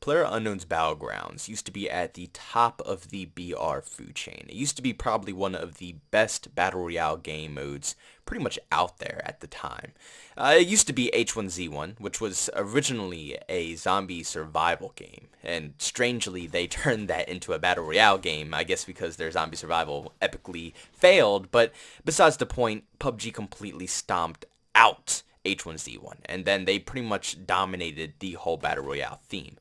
PlayerUnknown's Battlegrounds used to be at the top of the BR food chain. It used to be probably one of the best Battle Royale game modes pretty much out there at the time. It used to be H1Z1, which was originally a zombie survival game, and strangely they turned that into a Battle Royale game, I guess because their zombie survival epically failed, but besides the point, PUBG completely stomped out H1Z1, and then they pretty much dominated the whole Battle Royale theme.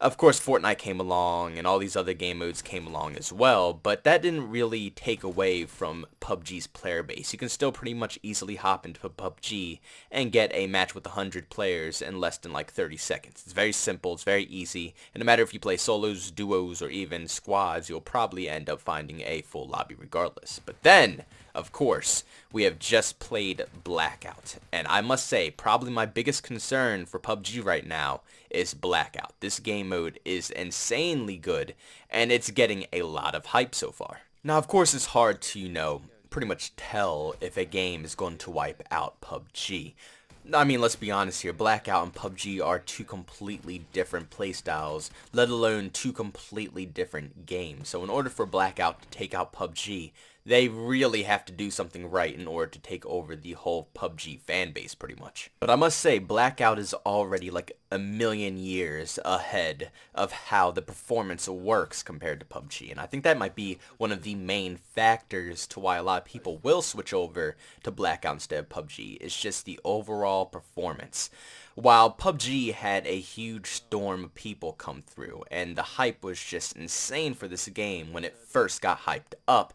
Of course, Fortnite came along, and all these other game modes came along as well, but that didn't really take away from PUBG's player base. You can still pretty much easily hop into PUBG and get a match with 100 players in less than like 30 seconds. It's very simple, it's very easy, and no matter if you play solos, duos, or even squads, you'll probably end up finding a full lobby regardless. But then, of course, we have just played Blackout, and I must say, probably my biggest concern for PUBG right now is Blackout. This game mode is insanely good, and it's getting a lot of hype so far. Now, of course, it's hard to, pretty much tell if a game is going to wipe out PUBG. I mean, let's be honest here, Blackout and PUBG are two completely different playstyles, let alone two completely different games. So in order for Blackout to take out PUBG, they really have to do something right in order to take over the whole PUBG fan base pretty much. But I must say, Blackout is already like a million years ahead of how the performance works compared to PUBG. And I think that might be one of the main factors to why a lot of people will switch over to Blackout instead of PUBG. It's just the overall performance. While PUBG had a huge storm of people come through, and the hype was just insane for this game when it first got hyped up,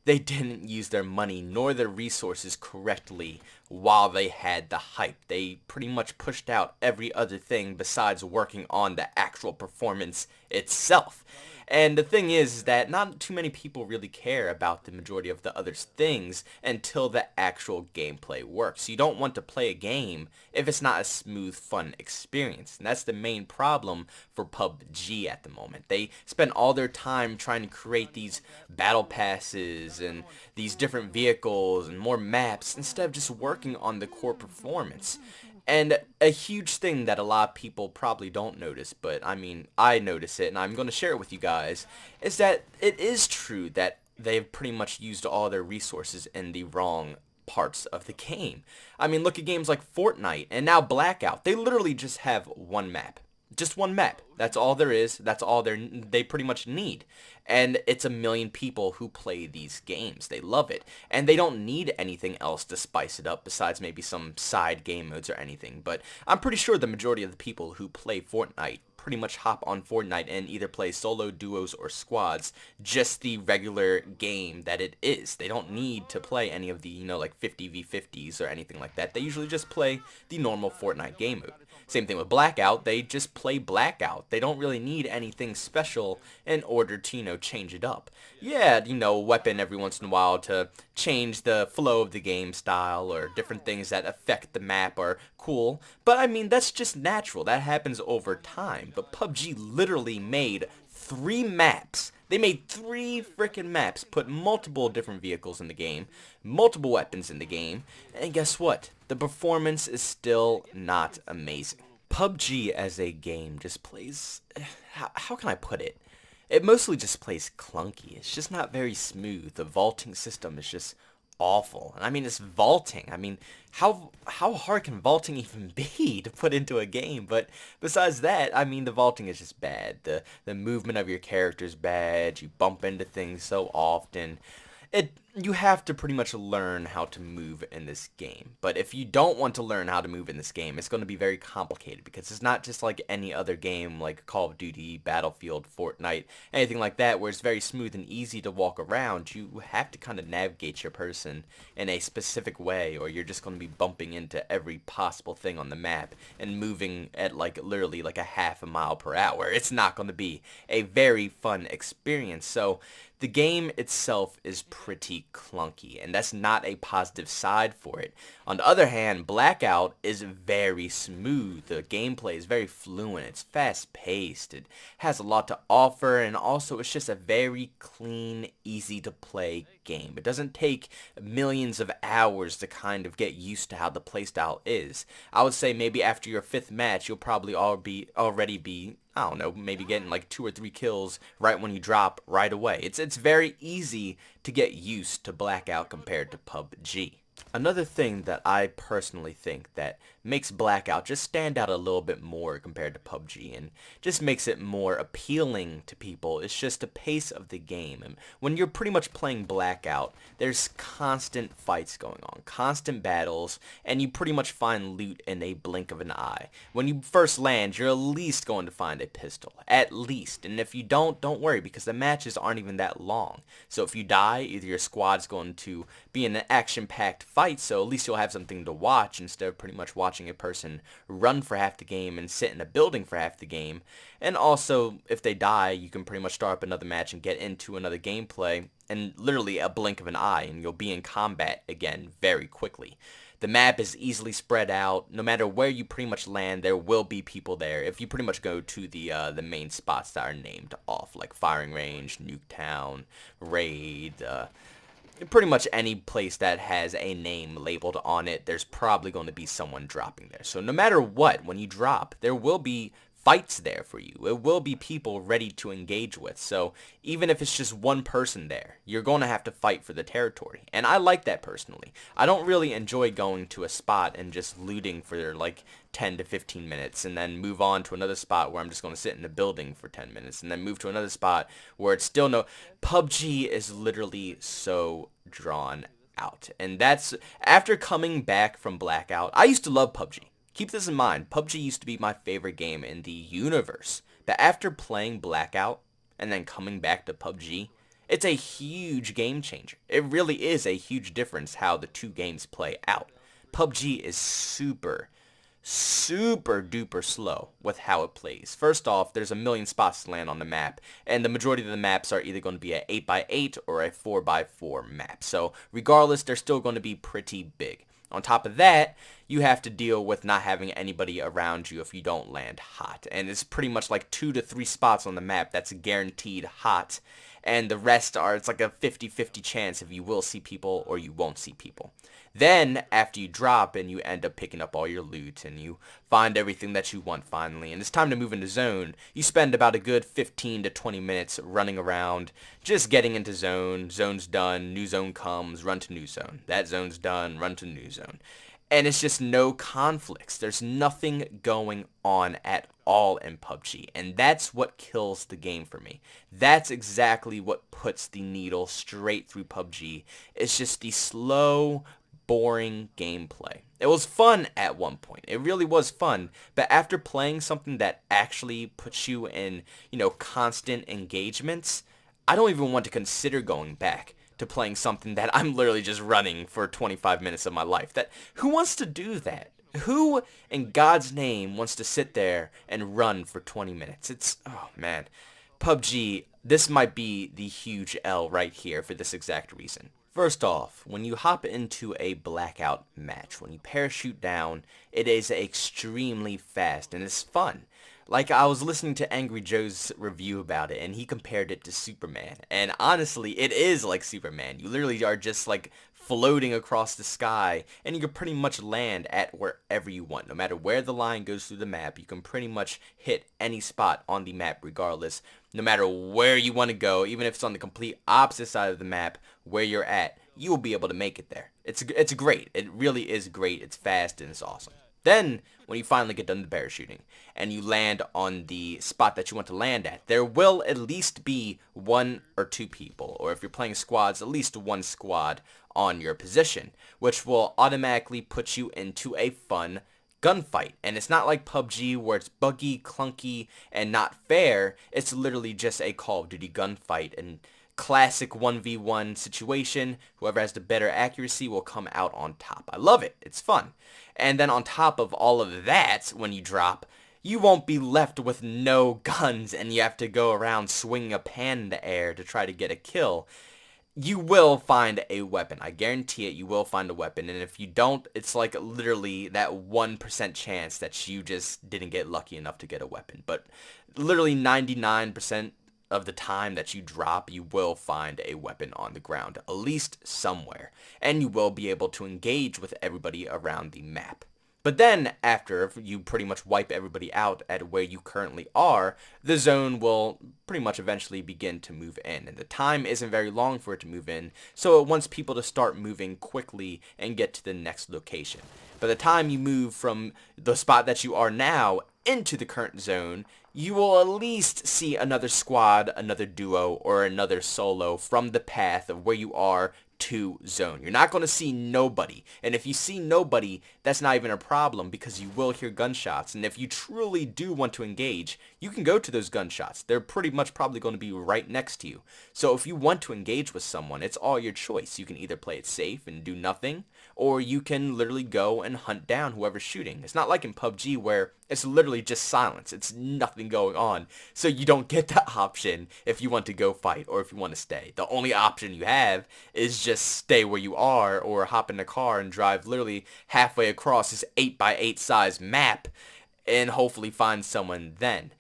they didn't use their money nor their resources correctly while they had the hype. They pretty much pushed out every other thing besides working on the actual performance itself. And the thing is that not too many people really care about the majority of the other things until the actual gameplay works. You don't want to play a game if it's not a smooth, fun experience. And that's the main problem for PUBG at the moment. They spend all their time trying to create these battle passes and these different vehicles and more maps instead of just working on the core performance. And a huge thing that a lot of people probably don't notice, but I mean, I notice it and I'm going to share it with you guys, is that it is true that they've pretty much used all their resources in the wrong parts of the game. I mean, look at games like Fortnite and now Blackout. They literally just have one map. Just one map. That's all there is. That's all they pretty much need. And it's a million people who play these games. They love it. And they don't need anything else to spice it up besides maybe some side game modes or anything. But I'm pretty sure the majority of the people who play Fortnite pretty much hop on Fortnite and either play solo, duos, or squads, just the regular game that it is. They don't need to play any of the, like 50v50s or anything like that. They usually just play the normal Fortnite game mode. Same thing with Blackout, they just play Blackout. They don't really need anything special in order to, change it up. Yeah, weapon every once in a while to change the flow of the game style or different things that affect the map are cool. But I mean, that's just natural. That happens over time. But PUBG literally made 3 maps. They made 3 freaking maps, put multiple different vehicles in the game, multiple weapons in the game, and guess what? The performance is still not amazing. PUBG as a game just plays, how can I put it? It mostly just plays clunky. It's just not very smooth. The vaulting system is just awful. And I mean, it's vaulting. I mean, how hard can vaulting even be to put into a game? But besides that, I mean, the vaulting is just bad. The movement of your character is bad. You bump into things so often. You have to pretty much learn how to move in this game. But if you don't want to learn how to move in this game, it's going to be very complicated because it's not just like any other game like Call of Duty, Battlefield, Fortnite, anything like that where it's very smooth and easy to walk around. You have to kind of navigate your person in a specific way or you're just going to be bumping into every possible thing on the map and moving at like literally like a half a mile per hour. It's not going to be a very fun experience. So the game itself is pretty clunky, and that's not a positive side for it. On the other hand, Blackout is very smooth. The gameplay is very fluent. It's fast-paced. It has a lot to offer, and also it's just a very clean, easy-to-play game. It doesn't take millions of hours to kind of get used to how the playstyle is. I would say maybe after your 5th match, you'll probably already be, I don't know, maybe getting like 2 or 3 kills right when you drop right away. It's very easy to get used to Blackout compared to PUBG. Another thing that I personally think that makes Blackout just stand out a little bit more compared to PUBG and just makes it more appealing to people is just the pace of the game. And when you're pretty much playing Blackout, there's constant fights going on, constant battles, and you pretty much find loot in a blink of an eye. When you first land, you're at least going to find a pistol, at least. And if you don't worry, because the matches aren't even that long. So if you die, either your squad's going to be in an action-packed fight, so at least you'll have something to watch instead of pretty much watching a person run for half the game and sit in a building for half the game. And also, if they die, you can pretty much start up another match and get into another gameplay in literally a blink of an eye, and you'll be in combat again very quickly. The map is easily spread out. No matter where you pretty much land, there will be people there. If you pretty much go to the main spots that are named off, like Firing Range, Nuketown, Raid, pretty much any place that has a name labeled on it, there's probably going to be someone dropping there. So no matter what, when you drop, there will be fights there for you. It will be people ready to engage with. So even if it's just one person there, you're going to have to fight for the territory. And I like that personally. I don't really enjoy going to a spot and just looting for like 10 to 15 minutes and then move on to another spot where I'm just going to sit in a building for 10 minutes and then move to another spot where it's still no... PUBG is literally so drawn out. And that's after coming back from Blackout. I used to love PUBG. Keep this in mind, PUBG used to be my favorite game in the universe. But after playing Blackout and then coming back to PUBG, it's a huge game changer. It really is a huge difference how the two games play out. PUBG is super duper slow with how it plays. First off, there's a million spots to land on the map, and the majority of the maps are either going to be an 8x8 or a 4x4 map. So regardless, they're still going to be pretty big. On top of that, you have to deal with not having anybody around you if you don't land hot. And it's pretty much like 2 to 3 spots on the map that's guaranteed hot. And the rest are, it's like a 50-50 chance if you will see people or you won't see people. Then, after you drop and you end up picking up all your loot and you find everything that you want finally, and it's time to move into zone, you spend about a good 15 to 20 minutes running around, just getting into zone. Zone's done, new zone comes, run to new zone. That zone's done, run to new zone. And it's just no conflicts. There's nothing going on at all in PUBG. And that's what kills the game for me. That's exactly what puts the needle straight through PUBG. It's just the slow, boring gameplay. It was fun at one point. It really was fun. But after playing something that actually puts you in, constant engagements, I don't even want to consider going back to playing something that I'm literally just running for 25 minutes of my life. Who wants to do that? Who in God's name wants to sit there and run for 20 minutes? Oh man. PUBG, this might be the huge L right here for this exact reason. First off, when you hop into a Blackout match, when you parachute down, it is extremely fast and it's fun. Like, I was listening to Angry Joe's review about it, and he compared it to Superman. And honestly, it is like Superman. You literally are just, like, floating across the sky, and you can pretty much land at wherever you want. No matter where the line goes through the map, you can pretty much hit any spot on the map regardless. No matter where you want to go, even if it's on the complete opposite side of the map where you're at, you will be able to make it there. It's great. It really is great. It's fast, and it's awesome. Then, when you finally get done the parachuting, and you land on the spot that you want to land at, there will at least be 1 or 2 people, or if you're playing squads, at least 1 squad on your position, which will automatically put you into a fun gunfight. And it's not like PUBG where it's buggy, clunky, and not fair. It's literally just a Call of Duty gunfight, and classic 1v1 situation. Whoever has the better accuracy will come out on top. I love it. It's fun. And then on top of all of that, when you drop, you won't be left with no guns and you have to go around swinging a pan in the air to try to get a kill. You will find a weapon. I guarantee it, you will find a weapon. And if you don't, it's like literally that 1% chance that you just didn't get lucky enough to get a weapon. But literally 99% of the time that you drop, you will find a weapon on the ground, at least somewhere, and you will be able to engage with everybody around the map. But then, after you pretty much wipe everybody out at where you currently are, the zone will pretty much eventually begin to move in. And the time isn't very long for it to move in, so it wants people to start moving quickly and get to the next location. By the time you move from the spot that you are now into the current zone, you will at least see another squad, another duo, or another solo from the path of where you are to zone. You're not going to see nobody, and if you see nobody, that's not even a problem because you will hear gunshots, and if you truly do want to engage, you can go to those gunshots. They're pretty much probably going to be right next to you. So if you want to engage with someone, it's all your choice. You can either play it safe and do nothing, or you can literally go and hunt down whoever's shooting. It's not like in PUBG where it's literally just silence. It's nothing going on. So you don't get that option if you want to go fight or if you want to stay. The only option you have is just stay where you are or hop in a car and drive literally halfway across this 8x8 size map and hopefully find someone then.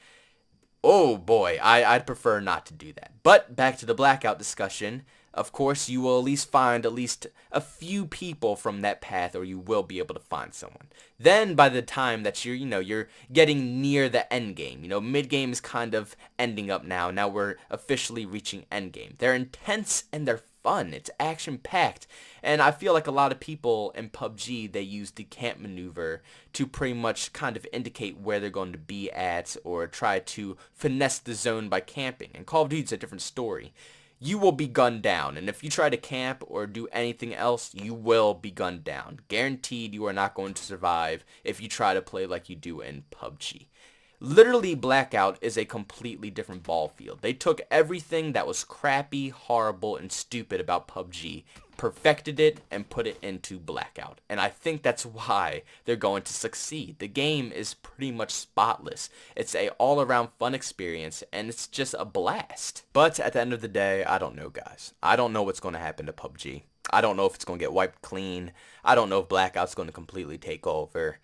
Oh boy, I'd prefer not to do that. But back to the Blackout discussion. Of course, you will at least find at least a few people from that path, or you will be able to find someone. Then, by the time that you're getting near the end game, mid game is kind of ending up now. Now we're officially reaching end game. They're intense and they're fun. It's action packed, and I feel like a lot of people in PUBG, they use the camp maneuver to pretty much kind of indicate where they're going to be at, or try to finesse the zone by camping. And Call of Duty's a different story. You will be gunned down, and if you try to camp or do anything else, you will be gunned down. Guaranteed you are not going to survive if you try to play like you do in PUBG. Literally, Blackout is a completely different ball field. They took everything that was crappy, horrible, and stupid about PUBG, perfected it, and put it into Blackout. And I think that's why they're going to succeed. The game is pretty much spotless. It's a all-around fun experience, and it's just a blast. But at the end of the day, I don't know, guys. I don't know what's going to happen to PUBG. I don't know if it's going to get wiped clean. I don't know if Blackout's going to completely take over.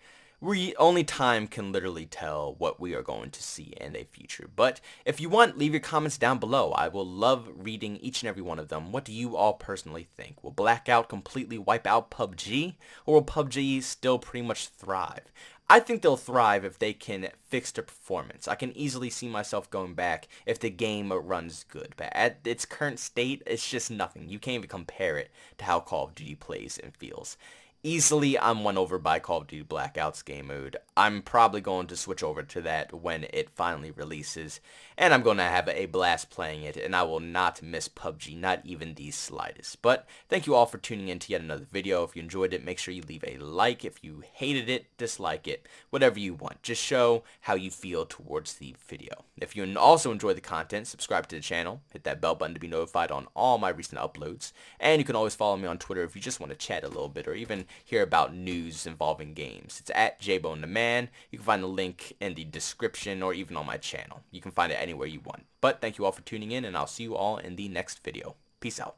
Only time can literally tell what we are going to see in a future. But if you want, leave your comments down below. I will love reading each and every one of them. What do you all personally think? Will Blackout completely wipe out PUBG? Or will PUBG still pretty much thrive? I think they'll thrive if they can fix their performance. I can easily see myself going back if the game runs good. But at its current state, it's just nothing. You can't even compare it to how Call of Duty plays and feels. Easily, I'm won over by Call of Duty Blackout's game mode. I'm probably going to switch over to that when it finally releases, and I'm going to have a blast playing it, and I will not miss PUBG, not even the slightest. But thank you all for tuning in to yet another video. If you enjoyed it, make sure you leave a like. If you hated it, dislike it, whatever you want. Just show how you feel towards the video. If you also enjoy the content, subscribe to the channel, hit that bell button to be notified on all my recent uploads, and you can always follow me on Twitter if you just want to chat a little bit or even hear about news involving games. It's at JBoneTheMan. You can find the link in the description or even on my channel. You can find it anywhere you want. But thank you all for tuning in, and I'll see you all in the next video. Peace out.